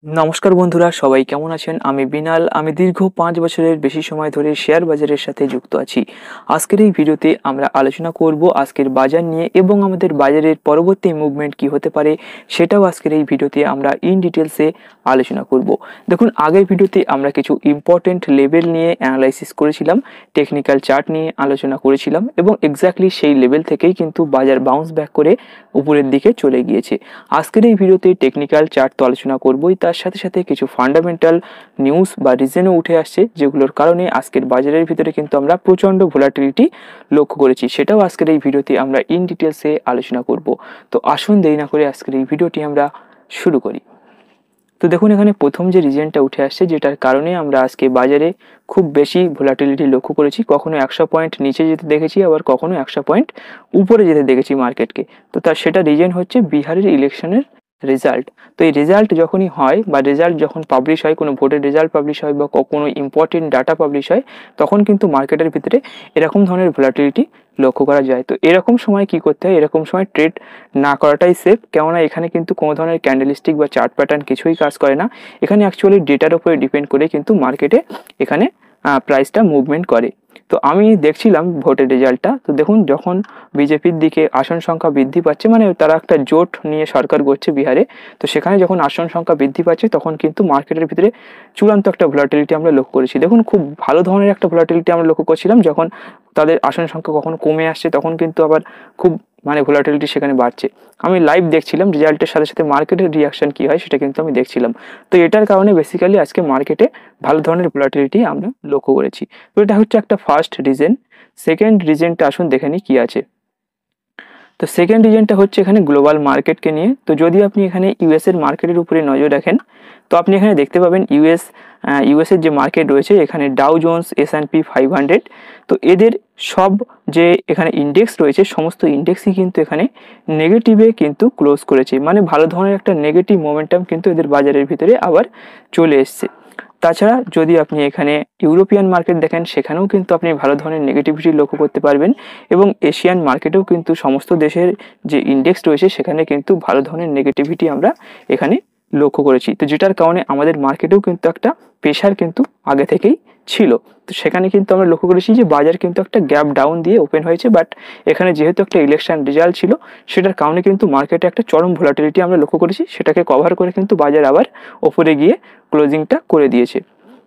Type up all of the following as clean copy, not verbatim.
নমস্কার বন্ধুরা, সবাই কেমন আছেন? আমি বিনাল। আমি দীর্ঘ 5 বছরের বেশি সময় ধরে শেয়ার বাজারের সাথে যুক্ত আছি। আজকের এই ভিডিওতে আমরা আলোচনা করব আজকের বাজার নিয়ে এবং আমাদের বাজারের পরবর্তী মুভমেন্ট কি হতে পারে সেটাও আজকের এই ভিডিওতে আমরা ইন ডিটেলসে আলোচনা করব। দেখুন, আগের ভিডিওতে আমরা কিছু ইম্পর্টেন্ট লেভেল নিয়ে অ্যানালাইসিস করেছিলাম, টেকনিক্যাল চার্ট নিয়ে আলোচনা করেছিলাম এবং এক্স্যাক্টলি সেই লেভেল থেকেই কিন্তু বাজার বাউন্স ব্যাক করে উপরের দিকে চলে গিয়েছে। আজকের এই ভিডিওতে টেকনিক্যাল চার্ট তো আলোচনা করবই, তার সাথে সাথে কিছু ফান্ডামেন্টাল নিউজ বা রিজনও উঠে আসছে, যেগুলোর কারণে আজকের বাজারের ভিতরে কিন্তু আমরা প্রচণ্ড ভোলাটিলিটি লক্ষ্য করেছি। সেটাও আজকের এই ভিডিওতে আমরা ইন ডিটেলসে আলোচনা করব। তো আসুন দেরি না করে আজকের এই ভিডিওটি আমরা শুরু করি। তো দেখুন, এখানে প্রথম যে রিজনটা উঠে আসছে, যেটার কারণে আমরা আজকে বাজারে খুব বেশি ভোলাটিলিটি লক্ষ্য করেছি, কখনো 100 পয়েন্ট নিচে যেতে দেখেছি, আবার কখনো 100 পয়েন্ট উপরে যেতে দেখেছি মার্কেটকে। তো তার সেটা রিজন হচ্ছে বিহারের ইলেকশনের রেজাল্ট। তো এই রেজাল্ট যখনই হয় বা রেজাল্ট যখন পাবলিশ হয়, কোনো ভোটের রেজাল্ট পাবলিশ হয় বা কোনো ইম্পর্টেন্ট ডাটা পাবলিশ হয়, তখন কিন্তু মার্কেটের ভিতরে এরকম ধরনের ভোলাটিলিটি লক্ষ্য করা যায়। তো এরকম সময় কি করতে হয়? এরকম সময় ট্রেড না করাটাই সেফ, কেননা এখানে কিন্তু কোনো ধরনের ক্যান্ডেলস্টিক বা চার্ট প্যাটার্ন কিছুই কাজ করে না। এখানে অ্যাকচুয়ালি ডেটার উপরে ডিপেন্ড করে কিন্তু মার্কেটে এখানে প্রাইসটা মুভমেন্ট করে। তো আমি দেখছিলাম ভোটের রেজাল্টটা। তো দেখুন, যখন বিজেপির দিকে আসন সংখ্যা বৃদ্ধি পাচ্ছে, মানে তারা একটা জোট নিয়ে সরকার করছে বিহারে, তো সেখানে যখন আসন সংখ্যা বৃদ্ধি পাচ্ছে তখন কিন্তু মার্কেটের ভিতরে চূড়ান্ত একটা ভোলাটিলিটি আমরা লক্ষ্য করেছি। দেখুন, খুব ভালো ধরনের একটা ভোলাটিলিটি আমরা লক্ষ্য করছিলাম। যখন তাদের আসন সংখ্যা কখনো কমে আসছে, তখন কিন্তু আবার খুব ভোলাটিলিটি সেখানে বাড়ছে। আমি লাইভ দেখছিলাম, রেজাল্টের সাথে সাথে মার্কেটের রিয়াকশন কি হয় সেটা কিন্তু আমি দেখছিলাম। তো এটার কারণে বেসিক্যালি আজকে মার্কেটে ভালো ধরনের ভোলাটিলিটি আমরা লক্ষ্য করেছি। তো এটা হচ্ছে একটা ফার্স্ট রিজন। সেকেন্ড রিজনটা আসুন দেখে নিই কি আছে। তো সেকেন্ড রিজনটা হচ্ছে এখানে গ্লোবাল মার্কেটকে নিয়ে। তো যদি আপনি এখানে ইউএসের মার্কেটের উপরে নজর রাখেন, তো আপনি এখানে দেখতে পাবেন ইউএসের যে মার্কেট রয়েছে, এখানে ডাউ জোন্স, S&P 500, তো এদের সব যে এখানে ইন্ডেক্স রয়েছে, সমস্ত ইন্ডেক্সই কিন্তু এখানে নেগেটিভে কিন্তু ক্লোজ করেছে। মানে ভালো ধরনের একটা নেগেটিভ মোমেন্টাম কিন্তু এদের বাজারের ভিতরে আবার চলে এসছে। তাছাড়া যদি আপনি এখানে ইউরোপিয়ান মার্কেট দেখেন, সেখানেও কিন্তু আপনি ভালো ধরনের নেগেটিভিটি লক্ষ্য করতে পারবেন এবং এশিয়ান মার্কেটেও কিন্তু সমস্ত দেশের যে ইন্ডেক্স রয়েছে সেখানে কিন্তু ভালো ধরনের নেগেটিভিটি আমরা এখানে লক্ষ্য করেছি। তো যেটার কারণে আমাদের মার্কেটেও কিন্তু একটা প্রেশার কিন্তু আগে থেকেই ছিল। তো সেখানে কিন্তু আমরা লক্ষ্য করেছি যে বাজার কিন্তু একটা গ্যাপ ডাউন দিয়ে ওপেন হয়েছে, বাট এখানে যেহেতু একটা ইলেকশন রেজাল্ট ছিল, সেটার কারণে কিন্তু মার্কেটে একটা চরম ভোলাটিলিটি আমরা লক্ষ্য করেছি। সেটাকে কভার করে কিন্তু বাজার আবার ওপরে গিয়ে ক্লোজিংটা করে দিয়েছে।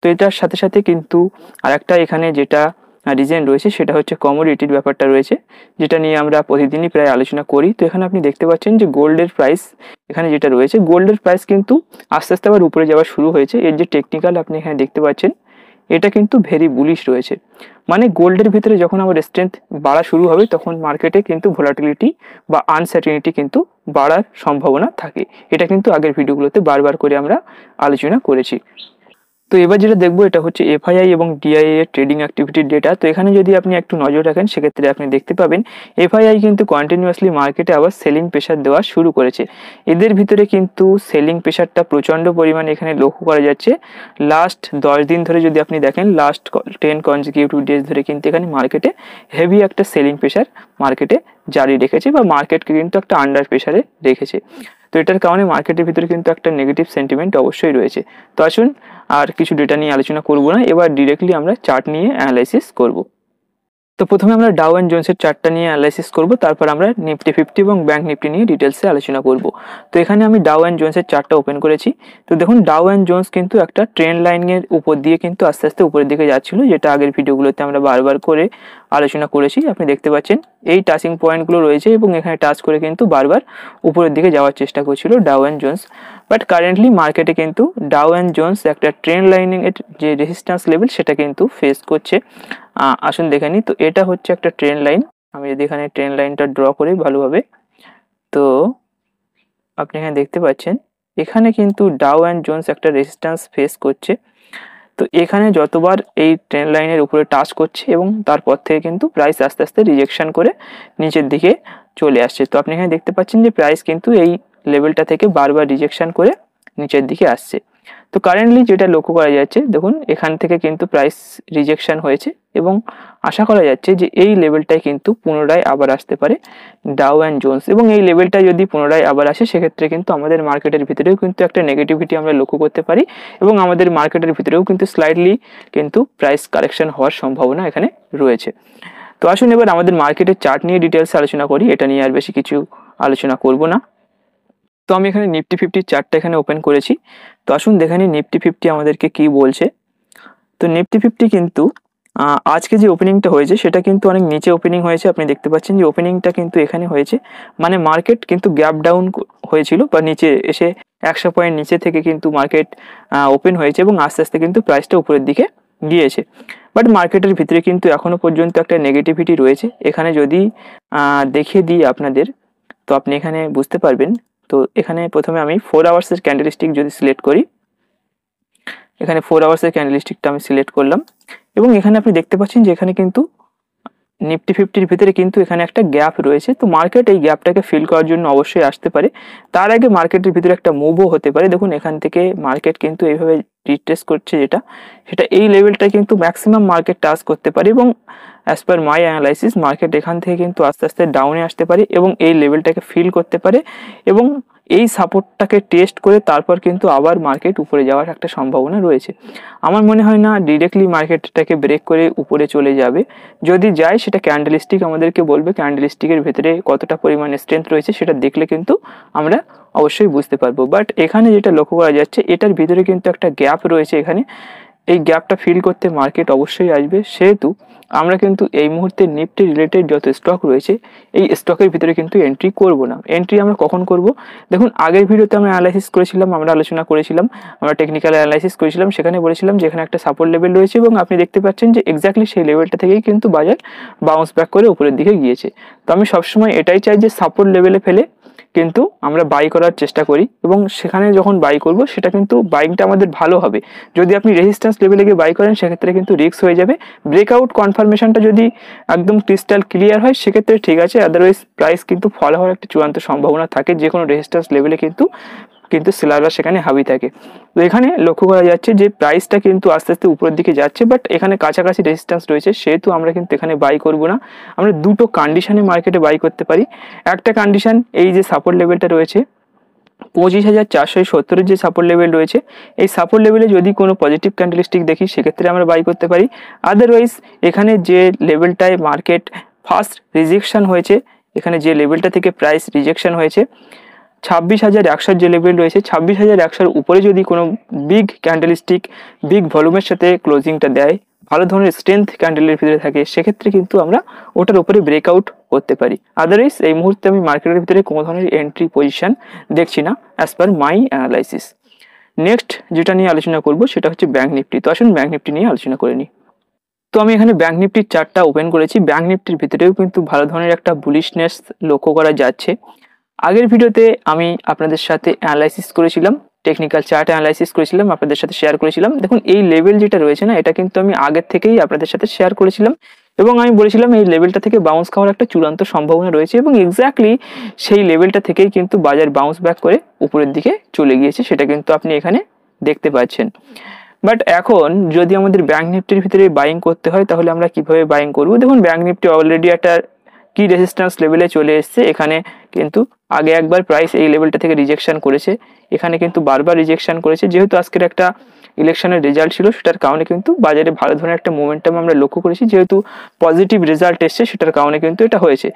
তো এটার সাথে সাথে কিন্তু আরেকটা এখানে যেটা রিজন রয়েছে, সেটা হচ্ছে কমোডিটির ব্যাপারটা রয়েছে, যেটা নিয়ে আমরা প্রতিদিনই প্রায় আলোচনা করি। তো এখানে আপনি দেখতে পাচ্ছেন যে গোল্ডের প্রাইস এখানে যেটা রয়েছে, গোল্ডের প্রাইস কিন্তু আস্তে আস্তে আবার উপরে যাওয়া শুরু হয়েছে। এর যে টেকনিক্যাল আপনি এখানে দেখতে পাচ্ছেন, এটা কিন্তু ভেরি বুলিশ রয়েছে। মানে গোল্ডের ভিতরে যখন আবার স্ট্রেংথ বাড়া শুরু হবে, তখন মার্কেটে কিন্তু ভোলাটিলিটি বা আনসার্টেনিটি কিন্তু বাড়ার সম্ভাবনা থাকে। এটা কিন্তু আগের ভিডিওগুলোতে বারবার করে আমরা আলোচনা করেছি। তো এবার যেটা দেখবো, এটা হচ্ছে এফআইআই এবং ডিআইআই এর ট্রেডিং অ্যাক্টিভিটির ডেটা। তো এখানে যদি আপনি একটু নজর রাখেন, সেক্ষেত্রে আপনি দেখতে পাবেন এফআইআই কিন্তু কন্টিনিউয়াসলি মার্কেটে আবার সেলিং প্রেশার দেওয়া শুরু করেছে। এদের ভিতরে কিন্তু সেলিং প্রেশারটা প্রচণ্ড পরিমাণে এখানে লক্ষ্য করা যাচ্ছে। লাস্ট 10 দিন ধরে যদি আপনি দেখেন, লাস্ট 10 কনজিকিউটিভ ডেজ ধরে কিন্তু এখানে মার্কেটে হেভি একটা সেলিং প্রেশার মার্কেটে জারি রেখেছে বা মার্কেটকে কিন্তু একটা আন্ডার প্রেশারে রেখেছে। তো এটার কারণে মার্কেটের ভিতরে কিন্তু একটা নেগেটিভ সেন্টিমেন্ট অবশ্যই রয়েছে। তো আসুন আর কিছু ডেটা নিয়ে আলোচনা করব না, এবার ডিরেক্টলি আমরা চার্ট নিয়ে অ্যানালাইসিস করব। তো প্রথমে আমরা ডাউ অ্যান্ড জোন্সের চার্টটা নিয়ে অ্যানালাইসিস করব, তারপর আমরা নিফটি 50 এবং ব্যাংক নিফটি নিয়ে ডিটেলসে আলোচনা করব। তো এখানে আমি ডাউ অ্যান্ড জোন্সের চার্টটা ওপেন করেছি। তো দেখুন, ডাউ অ্যান্ড জোন্স কিন্তু একটা ট্রেন্ড লাইনের উপর দিয়ে কিন্তু আস্তে আস্তে উপরের দিকে যাচ্ছিল, যেটা আগের ভিডিওগুলোতে আমরা বারবার করে আলোচনা করেছি। আপনি দেখতে পাচ্ছেন এই টাচিং পয়েন্টগুলো রয়েছে এবং এখানে টাচ করে কিন্তু বারবার উপরের দিকে যাওয়ার চেষ্টা করছিল Dow and Jones. But currently মার্কেটে কিন্তু ডাউ অ্যান্ড জোন্স একটা ট্রেন্ড লাইনের যে রেজিস্ট্যান্স লেভেল, সেটা কিন্তু ফেস করছে। আসুন দেখে নিই। তো এটা হচ্ছে একটা ট্রেন্ড লাইন। আমি যদি এখানে ট্রেন্ড লাইনটা ড্র করি ভালোভাবে, তো আপনি এখানে দেখতে পাচ্ছেন এখানে কিন্তু ডাউ অ্যান্ড জোন্স একটা রেজিস্ট্যান্স ফেস করছে। তো এখানে যতবার এই ট্রেন্ড লাইনের উপরে টাচ করছে এবং তারপর থেকে কিন্তু প্রাইস আস্তে আস্তে রিজেকশন করে নিচের দিকে চলে আসছে। তো আপনি এখানে দেখতে পাচ্ছেন যে প্রাইস কিন্তু এই লেভেলটা থেকে বারবার রিজেকশন করে নিচের দিকে আসছে। তো কারেন্টলি যেটা লক্ষ্য করা যাচ্ছে, দেখুন এখান থেকে কিন্তু প্রাইস রিজেকশন হয়েছে এবং আশা করা যাচ্ছে যে এই লেভেলটাই কিন্তু পুনরায় আবার আসতে পারে ডাউ অ্যান্ড জোন্স, এবং এই লেভেলটা যদি পুনরায় আবার আসে সেক্ষেত্রে কিন্তু আমাদের মার্কেটের ভিতরেও কিন্তু একটা নেগেটিভিটি আমরা লক্ষ্য করতে পারি, এবং আমাদের মার্কেটের ভিতরেও কিন্তু স্লাইটলি কিন্তু প্রাইস কারেকশন হওয়ার সম্ভাবনা এখানে রয়েছে। তো আসুন এবার আমাদের মার্কেটের চার্ট নিয়ে ডিটেলসে আলোচনা করি, এটা নিয়ে আর বেশি কিছু আলোচনা করব না। তো আমি এখানে নিফটি 50 চার্টটা এখানে ওপেন করেছি। তো আসুন দেখে নিই নিফটি 50 আমাদেরকে কি বলছে। তো নিফটি 50 কিন্তু আজকে যে ওপেনিংটা হয়েছে সেটা কিন্তু অনেক নিচে ওপেনিং হয়েছে। আপনি দেখতে পাচ্ছেন যে ওপেনিংটা কিন্তু এখানে হয়েছে, মানে মার্কেট কিন্তু গ্যাপ ডাউন হয়েছিল বা নিচে এসে 100 পয়েন্ট নিচে থেকে কিন্তু মার্কেট ওপেন হয়েছে এবং আস্তে আস্তে কিন্তু প্রাইসটা উপরের দিকে গিয়েছে। বাট মার্কেটের ভিতরে কিন্তু এখনো পর্যন্ত একটা নেগেটিভিটি রয়েছে। এখানে যদি দেখিয়ে দিই আপনাদের, তো আপনি এখানে বুঝতে পারবেন। তো এখানে প্রথমে আমি 4 আওয়ার্সের ক্যান্ডেলস্টিক যদি সিলেক্ট করি, এখানে 4 আওয়ার্সের ক্যান্ডেলস্টিকটা আমি সিলেক্ট করলাম, এবং এখানে আপনি দেখতে পাচ্ছেন যে এখানে কিন্তু নিফটি 50-র ভিতরে কিন্তু এখানে একটা গ্যাপ রয়েছে। তো মার্কেট এই গ্যাপটাকে ফিল করার জন্য অবশ্যই আসতে পারে, তার আগে মার্কেটের ভিতরে একটা মুভও হতে পারে। দেখুন এখান থেকে মার্কেট কিন্তু এইভাবে রিট্রেস করছে, সেটা এই লেভেলটা কিন্তু ম্যাক্সিমাম মার্কেট টাচ করতে পারে, এবং অ্যাজ পার মাই অ্যানালাইসিস মার্কেট এখান থেকে কিন্তু আস্তে আস্তে ডাউনে আসতে পারে এবং এই লেভেলটাকে ফিল করতে পারে, এবং এই সাপোর্টটাকে টেস্ট করে তারপর কিন্তু আবার মার্কেট উপরে যাওয়ার একটা সম্ভাবনা রয়েছে। আমার মনে হয় না ডিরেক্টলি মার্কেটটাকে ব্রেক করে উপরে চলে যাবে। যদি যায় সেটা ক্যান্ডেলস্টিক আমাদেরকে বলবে, ক্যান্ডেলস্টিকের ভেতরে কতটা পরিমাণে স্ট্রেংথ রয়েছে সেটা দেখলে কিন্তু আমরা অবশ্যই বুঝতে পারবো। বাট এখানে যেটা লক্ষ্য করা যাচ্ছে এটার ভিতরে কিন্তু একটা গ্যাপ রয়েছে। এখানে এই গ্যাপটা ফিল করতে মার্কেট অবশ্যই আসবে, সেহেতু আমরা কিন্তু এই মুহূর্তে নিফটি রিলেটেড যত স্টক রয়েছে এই স্টকের ভিতরে কিন্তু এন্ট্রি করব না। এন্ট্রি আমরা কখন করব? দেখুন আগের ভিডিওতে আমরা অ্যানালাইসিস করেছিলাম, আমরা আলোচনা করেছিলাম, আমরা টেকনিক্যাল অ্যানালাইসিস করেছিলাম, সেখানে বলেছিলাম যে এখানে একটা সাপোর্ট লেভেল রয়েছে এবং আপনি দেখতে পাচ্ছেন যে এক্স্যাক্টলি সেই লেভেলটা থেকেই কিন্তু বাজার বাউন্স ব্যাক করে উপরের দিকে গিয়েছে। তো আমি সবসময় এটাই চাই যে সাপোর্ট লেভেলে ফেলে কিন্তু আমরা বাই করার চেষ্টা করি, এবং সেখানে যখন বাই করব সেটা কিন্তু বাইংটা আমাদের ভালো হবে। যদি আপনি রেজিস্ট্যান্স লেভেলে গিয়ে বাই করেন সেক্ষেত্রে কিন্তু রিস্ক হয়ে যাবে। ব্রেকআউট কনফার্মেশনটা যদি একদম ক্রিস্টাল ক্লিয়ার হয় সেক্ষেত্রে ঠিক আছে, আদারওয়াইজ প্রাইস কিন্তু ফল হওয়ার একটা চূড়ান্ত সম্ভাবনা থাকে যে কোনো রেজিস্ট্যান্স লেভেলে কিন্তু সেলাররা সেখানে হাবি থাকে। তো এখানে লক্ষ্য করা যাচ্ছে যে প্রাইসটা কিন্তু আস্তে আস্তে উপরের দিকে যাচ্ছে, বাট এখানে কাছাকাছি রেজিস্ট্যান্স রয়েছে, সেহেতু আমরা কিন্তু এখানে বাই করব না। আমরা দুটো কন্ডিশনে মার্কেটে বাই করতে পারি। একটা কন্ডিশন এই যে সাপোর্ট লেভেলটা রয়েছে 25,470 যে সাপোর্ট লেভেল রয়েছে, এই সাপোর্ট লেভেলে যদি কোনো পজিটিভ ক্যান্ডেলস্টিক দেখি সেক্ষেত্রে আমরা বাই করতে পারি। আদারওয়াইজ এখানে যে লেভেলটায় মার্কেট ফার্স্ট রিজেকশন হয়েছে, এখানে যে লেভেলটা থেকে প্রাইস রিজেকশন হয়েছে 26,100 যে লেভেল রয়েছে, 26,100 উপরে যদি কোনো বিগ ক্যান্ডেলস্টিক বিগ ভলিউমের সাথে ক্লোজিংটা দেয়, ভালো ধরনের স্ট্রেংথ ক্যান্ডেলের ভিতরে থাকে, সেক্ষেত্রে কিন্তু আমরা ওটার উপরে ব্রেকআউট করতে পারি। আদারওয়াইজ এই মুহূর্তে আমি মার্কেটের ভিতরে কোনো ধরনের এন্ট্রি পজিশন দেখছি না অ্যাজ পার মাই অ্যানালাইসিস। নেক্সট যেটা নিয়ে আলোচনা করব সেটা হচ্ছে ব্যাংক নিফটি। তো আসুন ব্যাংক নিফটি নিয়ে আলোচনা করে নিই। তো আমি এখানে ব্যাংক নিফটির চার্টটা ওপেন করেছি। ব্যাংক নিফটির ভিতরেও কিন্তু ভালো ধরনের একটা বুলিশনেস লক্ষ্য করা যাচ্ছে। আগের ভিডিওতে আমি আপনাদের সাথে অ্যানালাইসিস করেছিলাম, টেকনিক্যাল চার্ট অ্যানালাইসিস করেছিলাম, আপনাদের সাথে শেয়ার করেছিলাম। দেখুন এই লেভেল যেটা রয়েছে না, এটা কিন্তু আমি আগের থেকেই আপনাদের সাথে শেয়ার করেছিলাম, এবং আমি বলেছিলাম এই লেভেলটা থেকে বাউন্স খাওয়ার একটা চূড়ান্ত সম্ভাবনা রয়েছে, এবং এক্স্যাক্টলি সেই লেভেলটা থেকেই কিন্তু বাজার বাউন্স ব্যাক করে উপরের দিকে চলে গিয়েছে, সেটা কিন্তু আপনি এখানে দেখতে পাচ্ছেন। বাট এখন যদি আমাদের ব্যাংক নিফটির ভিতরে বাইং করতে হয় তাহলে আমরা কিভাবে বাইং করব? দেখুন ব্যাংক নিফটি অলরেডি একটা কি রেজিস্ট্যান্স লেভেলে চলে এসছে। এখানে কিন্তু আগে একবার প্রাইস এই লেভেলটা থেকে রিজেকশন করেছে, এখানে কিন্তু বারবার রিজেকশন করেছে। যেহেতু আজকের একটা ইলেকশনের রেজাল্ট ছিল সেটার কারণে কিন্তু বাজারে ভালো ধরনের একটা মোমেন্টাম আমরা লক্ষ্য করেছি, যেহেতু পজিটিভ রেজাল্ট এসছে সেটার কারণে কিন্তু এটা হয়েছে।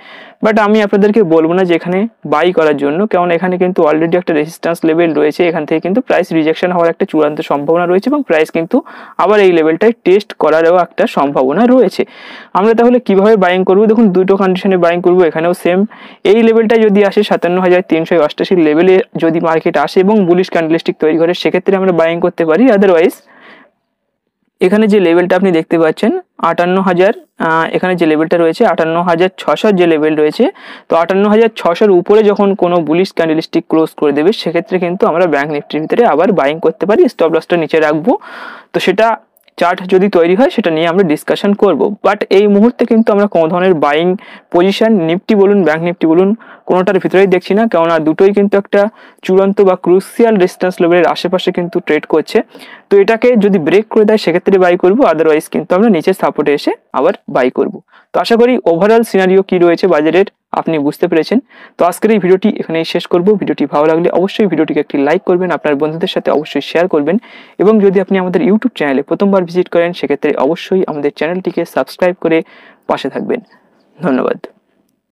বাট আমি আপনাদেরকে বলবো না যে এখানে বাই করার জন্য, কারণ এখানে কিন্তু অলরেডি একটা রেজিস্ট্যান্স লেভেল রয়েছে, এখান থেকে কিন্তু প্রাইস রিজেকশন হওয়ার একটা চূড়ান্ত সম্ভাবনা রয়েছে, এবং প্রাইস কিন্তু আবার এই লেভেলটায় টেস্ট করারও একটা সম্ভাবনা রয়েছে। আমরা তাহলে কিভাবে বাইং করবো? দেখুন দুটো কন্ডিশনে বাইং করবো, এখানেও সেম। এই লেভেলটা যদি আসে 57,388 লেভেলে যদি মার্কেট আসে এবং বুলিশ ক্যান্ডেলস্টিক তৈরি করে সেক্ষেত্রে আমরা বাইং করতে পারি। আদারওয়াইজ এখানে যে লেভেলটা আপনি দেখতে পাচ্ছেন 58,000, এখানে যে লেভেলটা রয়েছে 58,600 যে লেভেল রয়েছে, তো 58,600 উপরে যখন কোনো বুলিশ ক্যান্ডেলস্টিক ক্লোজ করে দেবে সেক্ষেত্রে কিন্তু আমরা ব্যাংক নিফটির ভিতরে আবার বাইং করতে পারি। স্টপ লসটা নিচে রাখবো, তো সেটা চার্ট যদি তৈরি হয় সেটা নিয়ে আমরা ডিসকাশন করব। বাট এই মুহূর্তে কিন্তু আমরা কোনো ধরনের বাইং পজিশন নিফটি বলুন ব্যাংক নিফটি বলুন কোনোটার ভিতরেই দেখছি না, কেননা দুটোই কিন্তু একটা চূড়ান্ত বা ক্রুশিয়াল রেজিস্ট্যান্স লেভেলের আশেপাশে কিন্তু ট্রেড করছে। তো এটাকে যদি ব্রেক করে দেয় সেক্ষেত্রে বাই করব, আদারওয়াইজ কিন্তু আমরা নিচের সাপোর্টে এসে আবার বাই করব। তো আশা করি ওভারঅল সিনারিও কি রয়েছে বাজারের আপনি বুঝতে পেরেছেন। তো আজকের এই ভিডিওটি এখানেই শেষ করব। ভিডিওটি ভালো লাগলে অবশ্যই ভিডিওটিকে একটি লাইক করবেন, আপনার বন্ধুদের সাথে অবশ্যই শেয়ার করবেন, এবং যদি আপনি আমাদের ইউটিউব চ্যানেলে প্রথমবার ভিজিট করেন সেক্ষেত্রে অবশ্যই আমাদের চ্যানেলটিকে সাবস্ক্রাইব করে পাশে থাকবেন। ধন্যবাদ।